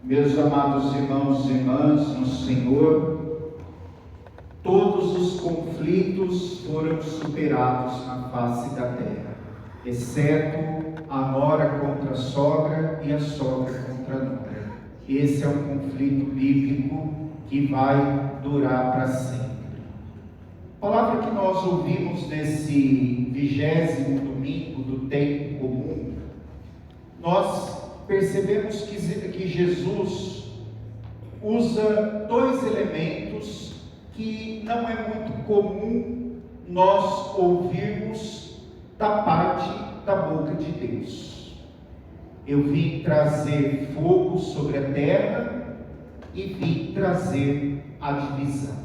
Meus amados irmãos e irmãs no Senhor, todos os conflitos foram superados na face da terra, exceto a nora contra a sogra e a sogra contra a nora. Esse é um conflito bíblico que vai durar para sempre. A palavra que nós ouvimos nesse 20º domingo do tempo comum, nós percebemos que Jesus usa dois elementos que não é muito comum nós ouvirmos da parte da boca de Deus. Eu vim trazer fogo sobre a terra e vim trazer a divisão.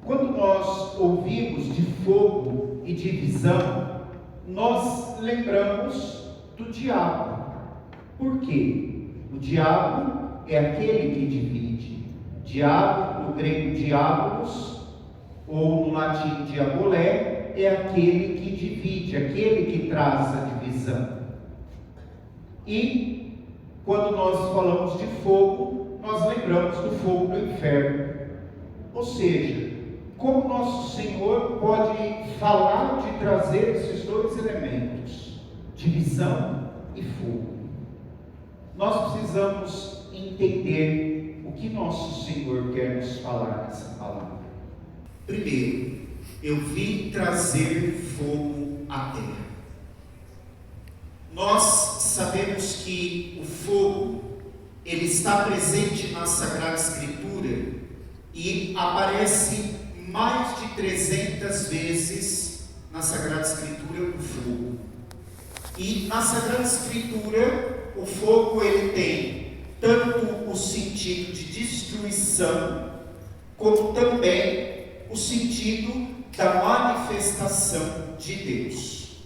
Quando nós ouvimos de fogo e divisão, nós lembramos do diabo. Por quê? O diabo é aquele que divide. Diabo, no grego diabolos, ou no latim diabolé, é aquele que divide, aquele que traz a divisão. E quando nós falamos de fogo, nós lembramos do fogo do inferno. Ou seja, como nosso Senhor pode falar de trazer esses dois elementos, divisão e fogo? Nós precisamos entender o que nosso Senhor quer nos falar nessa palavra. Primeiro, eu vim trazer fogo à terra. Nós sabemos que o fogo, ele está presente na Sagrada Escritura e aparece mais de 300 vezes na Sagrada Escritura o fogo. E na Sagrada Escritura, o fogo ele tem tanto o sentido de destruição, como também o sentido da manifestação de Deus.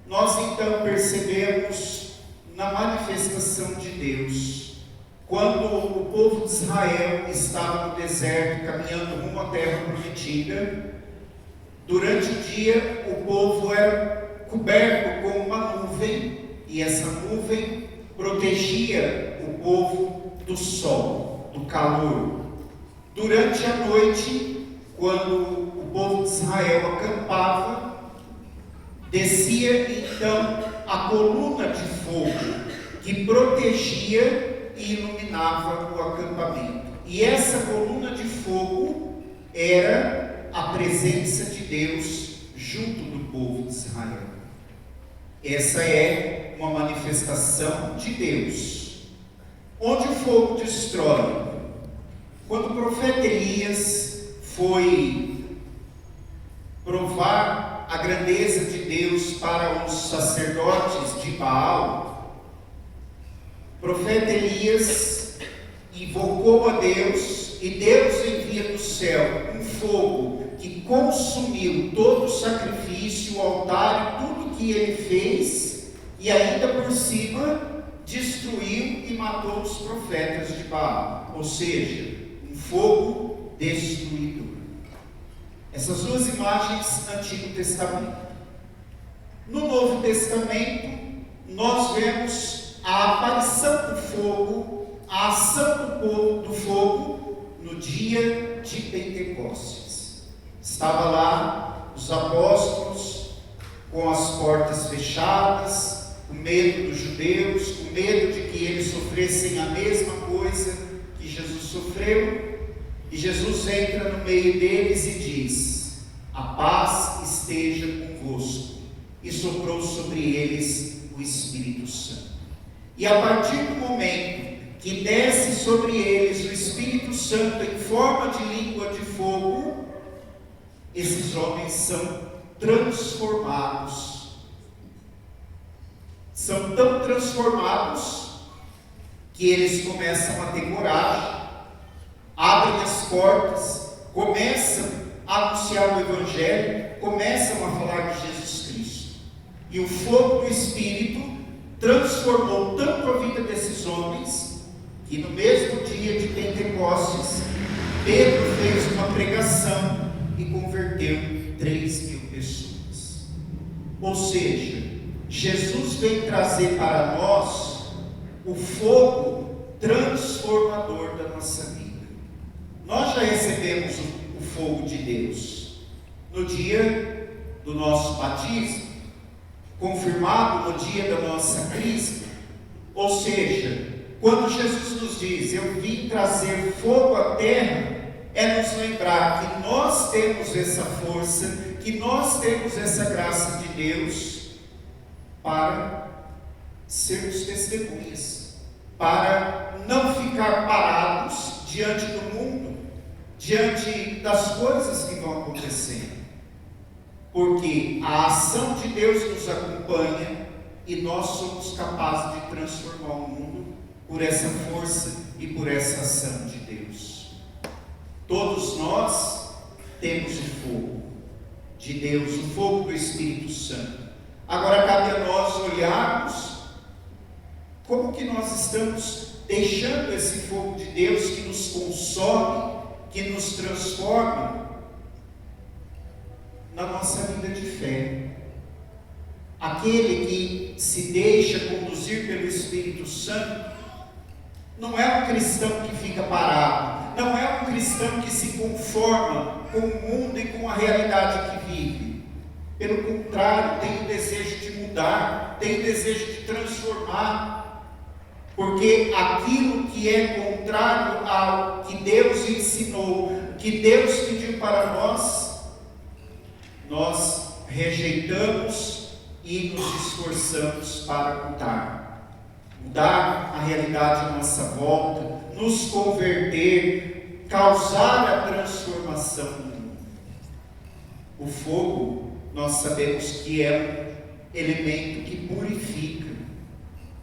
Nós então percebemos na manifestação de Deus, quando o povo de Israel estava no deserto, caminhando rumo à terra prometida. Durante o dia, o povo era coberto com uma nuvem, e essa nuvem protegia o povo do sol, do calor. Durante a noite, quando o povo de Israel acampava, descia então a coluna de fogo que protegia e iluminava o acampamento. E essa coluna de fogo era a presença de Deus junto do povo de Israel. Essa é uma manifestação de Deus. Onde o fogo destrói? Quando o profeta Elias foi provar a grandeza de Deus para os sacerdotes de Baal, o profeta Elias invocou a Deus, e Deus envia do céu um fogo que consumiu todo o sacrifício, o altar e tudo que ele fez, e ainda por cima destruiu e matou os profetas de Baal, ou seja, um fogo destruidor. Essas duas imagens, Antigo Testamento. No Novo Testamento, nós vemos a aparição do fogo, a ação do fogo no dia de Pentecostes. Estava lá os apóstolos com as portas fechadas, com medo dos judeus, com medo de que eles sofressem a mesma coisa que Jesus sofreu. E Jesus entra no meio deles e diz: a paz esteja convosco. E soprou sobre eles o Espírito Santo. E a partir do momento que desce sobre eles o Espírito Santo em forma de língua de fogo, esses homens são transformados. São tão transformados que eles começam a ter coragem, abrem as portas, começam a anunciar o Evangelho, começam a falar de Jesus Cristo. E o fogo do Espírito transformou tanto a vida desses homens, que no mesmo dia de Pentecostes, Pedro fez uma pregação e converteu 3.000 pessoas. Ou seja, Jesus vem trazer para nós o fogo transformador da nossa vida. Nós já recebemos o fogo de Deus no dia do nosso batismo, confirmado no dia da nossa crisma. Ou seja, quando Jesus nos diz: eu vim trazer fogo à terra, é nos lembrar que nós temos essa força, que nós temos essa graça de Deus para sermos testemunhas, para não ficar parados diante do mundo, diante das coisas que vão acontecendo, porque a ação de Deus nos acompanha e nós somos capazes de transformar o mundo por essa força e por essa ação de Deus. Todos nós temos o fogo de Deus, o fogo do Espírito Santo. Agora cabe a nós olharmos como que nós estamos deixando esse fogo de Deus que nos consome, que nos transforma na nossa vida de fé. Aquele que se deixa conduzir pelo Espírito Santo não é um cristão que fica parado, não é um cristão que se conforma com o mundo e com a realidade que vive. Pelo contrário, tem o desejo de mudar, tem o desejo de transformar, porque aquilo que é contrário ao que Deus ensinou, que Deus pediu para nós rejeitamos e nos esforçamos para mudar a realidade à nossa volta, nos converter, causar a transformação do mundo. O fogo, nós sabemos que é um elemento que purifica.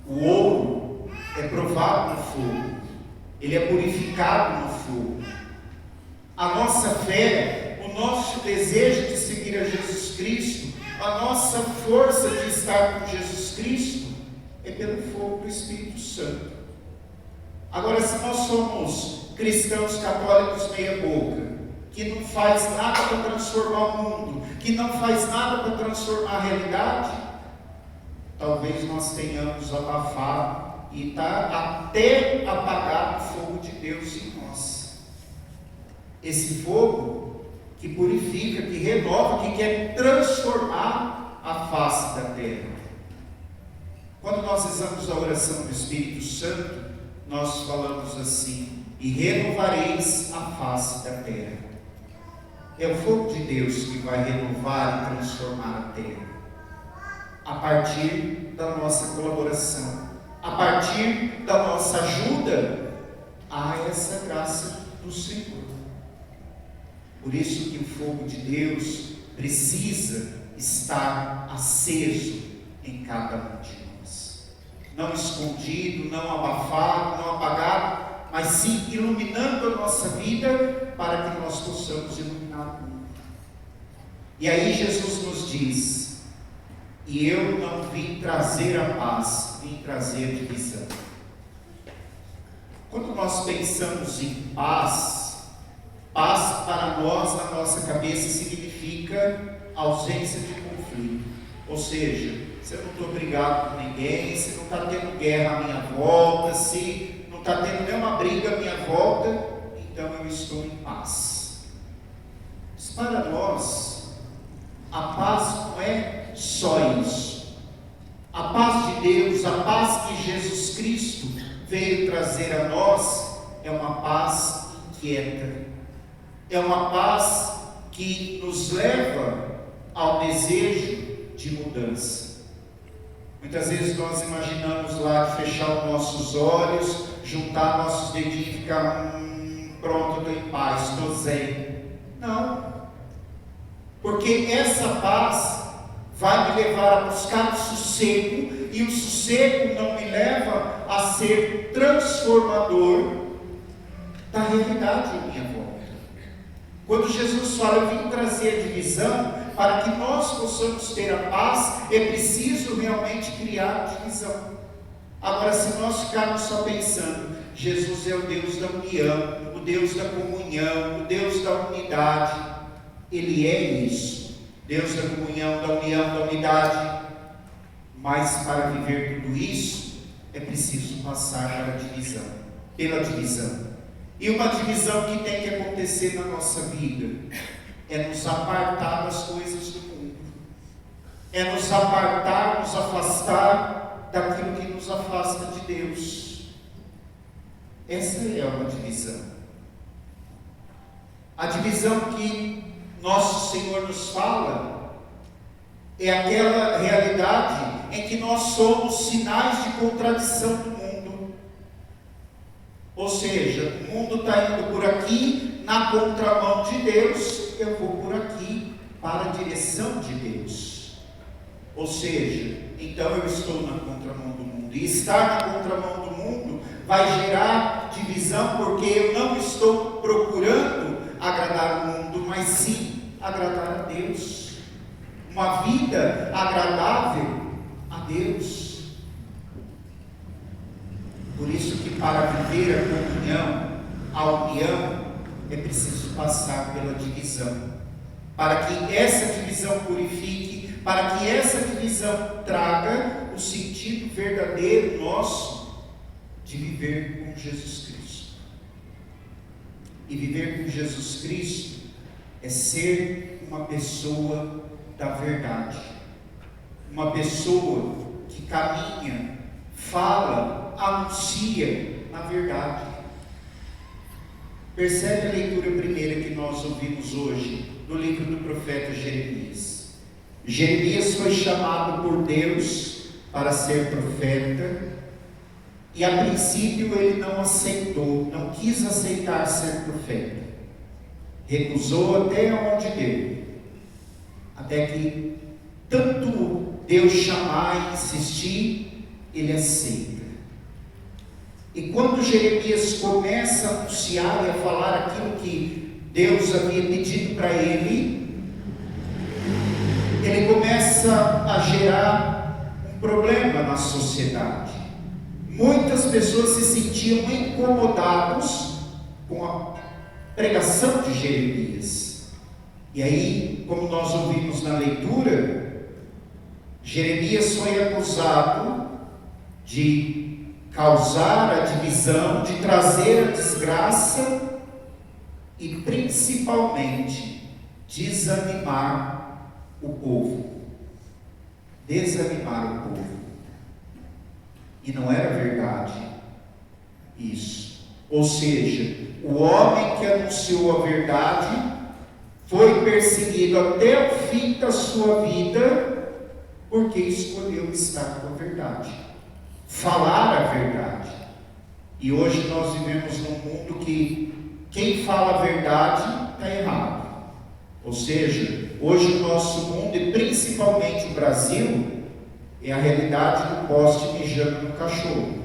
O ouro é provado no fogo, ele é purificado no fogo. A nossa fé, o nosso desejo de seguir a Jesus Cristo, a nossa força de estar com Jesus Cristo, é pelo fogo do Espírito Santo. Agora, se nós somos cristãos católicos meia boca, que não faz nada para transformar o mundo, que não faz nada para transformar a realidade, talvez nós tenhamos abafado e até apagado o fogo de Deus em nós. Esse fogo que purifica, que renova, que quer transformar a face da terra. Quando nós rezamos a oração do Espírito Santo, nós falamos assim: e renovareis a face da terra. É o fogo de Deus que vai renovar e transformar a terra, a partir da nossa colaboração, a partir da nossa ajuda a essa graça do Senhor. Por isso que o fogo de Deus precisa estar aceso em cada um de nós, não escondido, não abafado, não apagado, mas sim iluminando a nossa vida para que nós possamos iluminar o mundo. E aí Jesus nos diz: e eu não vim trazer a paz, vim trazer divisão. Quando nós pensamos em paz para nós, na nossa cabeça, significa ausência de conflito. Ou seja, se eu não estou brigado com ninguém, se não está tendo guerra à minha volta, se não está tendo nenhuma briga à minha volta, então eu estou em paz. Mas para nós, a paz não é só isso. A paz de Deus, a paz que Jesus Cristo veio trazer a nós, é uma paz inquieta. É uma paz que nos leva ao desejo de mudança. Muitas vezes nós imaginamos lá de fechar os nossos olhos, juntar nossos dedinhos e ficar, pronto, estou em paz, estou zen. Não. Porque essa paz vai me levar a buscar o sossego, e o sossego não me leva a ser transformador da realidade à minha volta. Quando Jesus fala: eu vim trazer a divisão, para que nós possamos ter a paz, é preciso realmente criar divisão. Agora, se nós ficarmos só pensando, Jesus é o Deus da união, o Deus da comunhão, o Deus da unidade, Ele é isso, Deus da comunhão, da união, da unidade, mas para viver tudo isso, é preciso passar pela divisão. pela divisão. E uma divisão que tem que acontecer na nossa vida é nos apartar das coisas do mundo, é nos apartar, nos afastar daquilo que nos afasta de Deus. Essa é uma divisão. A divisão que nosso Senhor nos fala é aquela realidade em que nós somos sinais de contradição do mundo. Ou seja, o mundo está indo por aqui na contramão de Deus, eu vou por aqui para a direção de Deus. Ou seja, então eu estou na contramão do mundo. E estar na contramão do mundo vai gerar divisão, porque eu não estou procurando agradar o mundo, mas sim agradar a Deus. Uma vida agradável a Deus. Por isso que para viver a comunhão, a união, é preciso passar pela divisão. Para que essa divisão purifique, para que essa divisão traga o sentido verdadeiro nosso de viver com Jesus Cristo. E viver com Jesus Cristo é ser uma pessoa da verdade. Uma pessoa que caminha, fala, anuncia na verdade. Percebe a leitura primeira que nós ouvimos hoje, no livro do profeta Jeremias. Jeremias foi chamado por Deus para ser profeta, e a princípio ele não aceitou, não quis aceitar ser profeta. Recusou até onde deu. Até que tanto Deus chamar e insistir, ele aceita. E quando Jeremias começa a anunciar e a falar aquilo que Deus havia pedido para ele, ele começa a gerar um problema na sociedade. Muitas pessoas se sentiam incomodados com a pregação de Jeremias. E aí, como nós ouvimos na leitura, Jeremias foi acusado de causar a divisão, de trazer a desgraça e principalmente desanimar o povo. Desanimar o povo. E não era verdade isso. Ou seja, o homem que anunciou a verdade foi perseguido até o fim da sua vida, porque escolheu estar com a verdade, falar a verdade. E hoje nós vivemos num mundo que quem fala a verdade está errado. Ou seja, hoje o nosso mundo, e principalmente o Brasil, é a realidade do poste mijando no cachorro.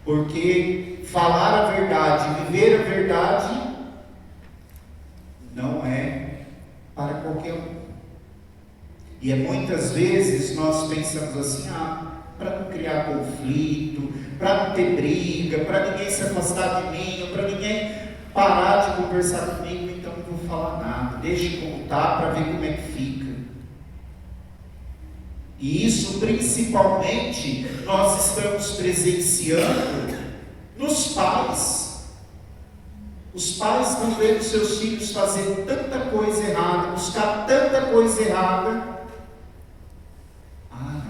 Porque falar a verdade, viver a verdade, não é para qualquer um. E muitas vezes nós pensamos assim, para não criar conflito, para não ter briga, para ninguém se afastar de mim, para ninguém parar de conversar comigo, então não vou falar nada, deixa como está para ver como é que fica. E isso principalmente nós estamos presenciando nos pais. Os pais estão vendo seus filhos fazer tanta coisa errada, buscar tanta coisa errada.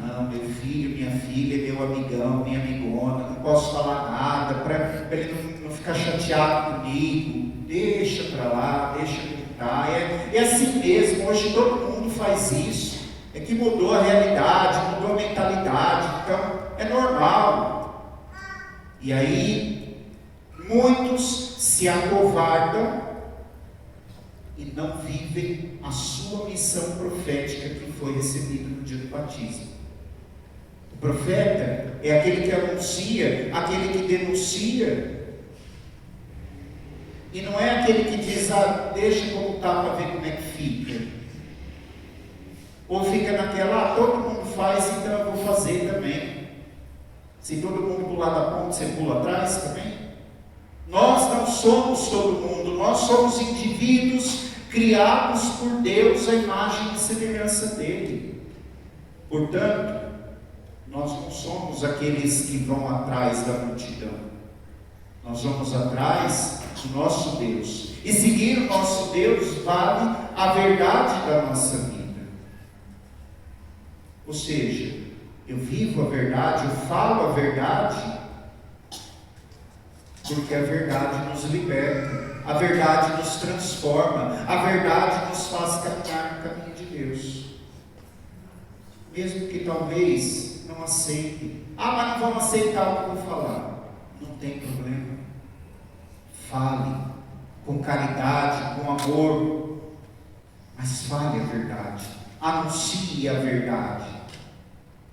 Não, meu filho, minha filha é meu amigão, minha amigona, não posso falar nada para ele não ficar chateado comigo. Deixa para lá, deixa como está. É assim mesmo, hoje todo mundo faz isso. É que mudou a realidade, mudou a mentalidade, então é normal. E aí, muitos se acovardam e não vivem a sua missão profética que foi recebida no dia do batismo. O profeta é aquele que anuncia, aquele que denuncia, e não é aquele que diz, deixa como está para ver como é que fica. Ou fica naquela, todo mundo faz, então eu vou fazer também. Se todo mundo pular da ponte, você pula atrás também? Nós não somos todo mundo, nós somos indivíduos criados por Deus à imagem e semelhança dele. Portanto, nós não somos aqueles que vão atrás da multidão. Nós vamos atrás do nosso Deus. E seguir o nosso Deus vale a verdade da nossa vida. Ou seja, eu vivo a verdade, eu falo a verdade, porque a verdade nos liberta, a verdade nos transforma, a verdade nos faz caminhar no caminho de Deus. Mesmo que talvez não aceitem. Mas não vão aceitar o que eu vou falar. Não tem problema. Fale com caridade, com amor, mas fale a verdade, anuncie a verdade,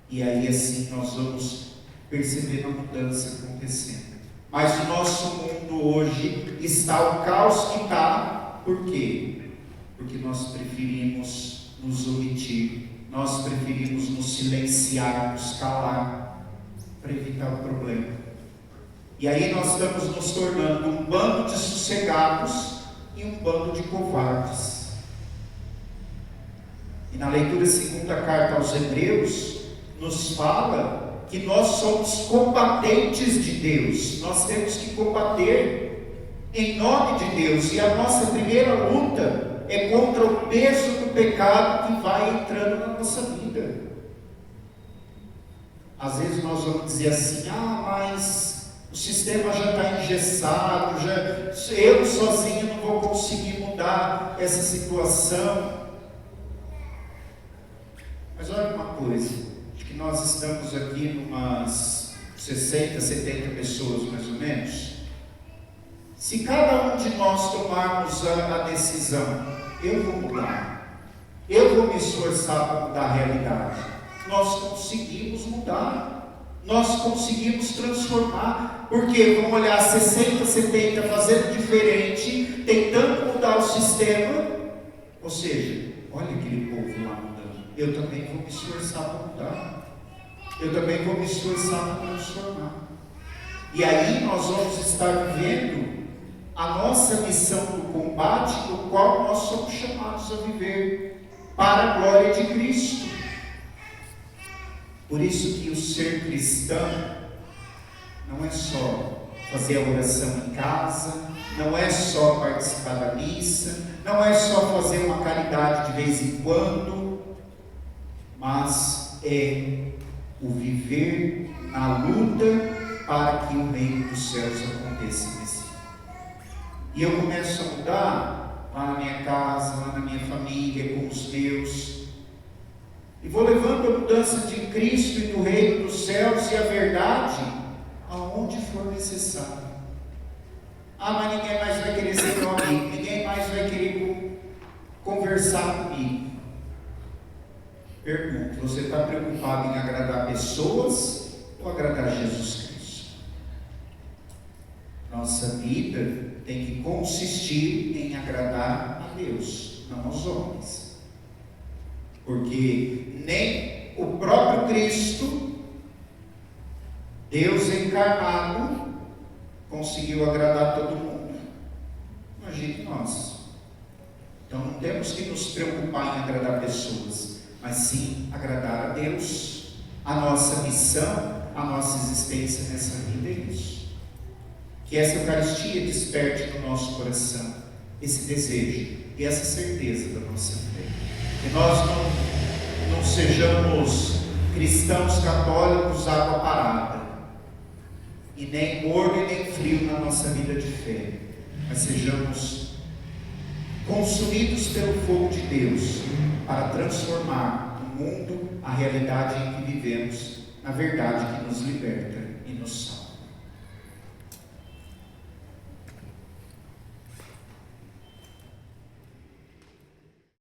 e aí assim nós vamos perceber a mudança acontecendo. Mas o nosso mundo hoje está o caos que está. Por quê? Porque nós preferimos nos omitir, nós preferimos nos silenciar, nos calar, para evitar o problema. E aí nós estamos nos tornando um bando de sossegados e um bando de covardes. E na leitura da segunda carta aos Hebreus, nos fala que nós somos combatentes de Deus. Nós temos que combater em nome de Deus. E a nossa primeira luta é contra o peso do pecado que vai entrando na nossa vida. Às vezes nós vamos dizer assim: mas o sistema já está engessado, eu sozinho não vou conseguir mudar essa situação. Mas olha uma coisa, acho que nós estamos aqui em umas 60, 70 pessoas mais ou menos. Se cada um de nós tomarmos a decisão, eu vou mudar, eu vou me esforçar para mudar a realidade, nós conseguimos mudar. Nós conseguimos transformar, porque vamos olhar 60, 70 fazendo diferente, tentando mudar o sistema. Ou seja, olha aquele povo lá mudando, eu também vou me esforçar para mudar, eu também vou me esforçar para transformar. E aí nós vamos estar vivendo a nossa missão do combate, no qual nós somos chamados a viver para a glória de Cristo. Por isso que o ser cristão não é só fazer a oração em casa, não é só participar da missa, não é só fazer uma caridade de vez em quando, mas é o viver na luta para que o reino dos céus aconteça nesse mundo. E eu começo a mudar lá na minha casa, lá na minha família, com os meus. E vou levando a mudança de Cristo e do reino dos céus e a verdade aonde for necessário. Mas ninguém mais vai querer ser meu amigo, ninguém mais vai querer conversar comigo. Pergunto: você está preocupado em agradar pessoas ou agradar Jesus Cristo? Nossa vida tem que consistir em agradar a Deus, não aos homens. Porque nem o próprio Cristo, Deus encarnado, conseguiu agradar todo mundo. Imagine nós. Então não temos que nos preocupar em agradar pessoas, mas sim agradar a Deus. A nossa missão, a nossa existência nessa vida é isso. Que essa Eucaristia desperte no nosso coração esse desejo e essa certeza da nossa fé. Que nós não sejamos cristãos católicos água parada, e nem morno e nem frio na nossa vida de fé, mas sejamos consumidos pelo fogo de Deus para transformar o mundo, a realidade em que vivemos, na verdade que nos liberta e nos salva.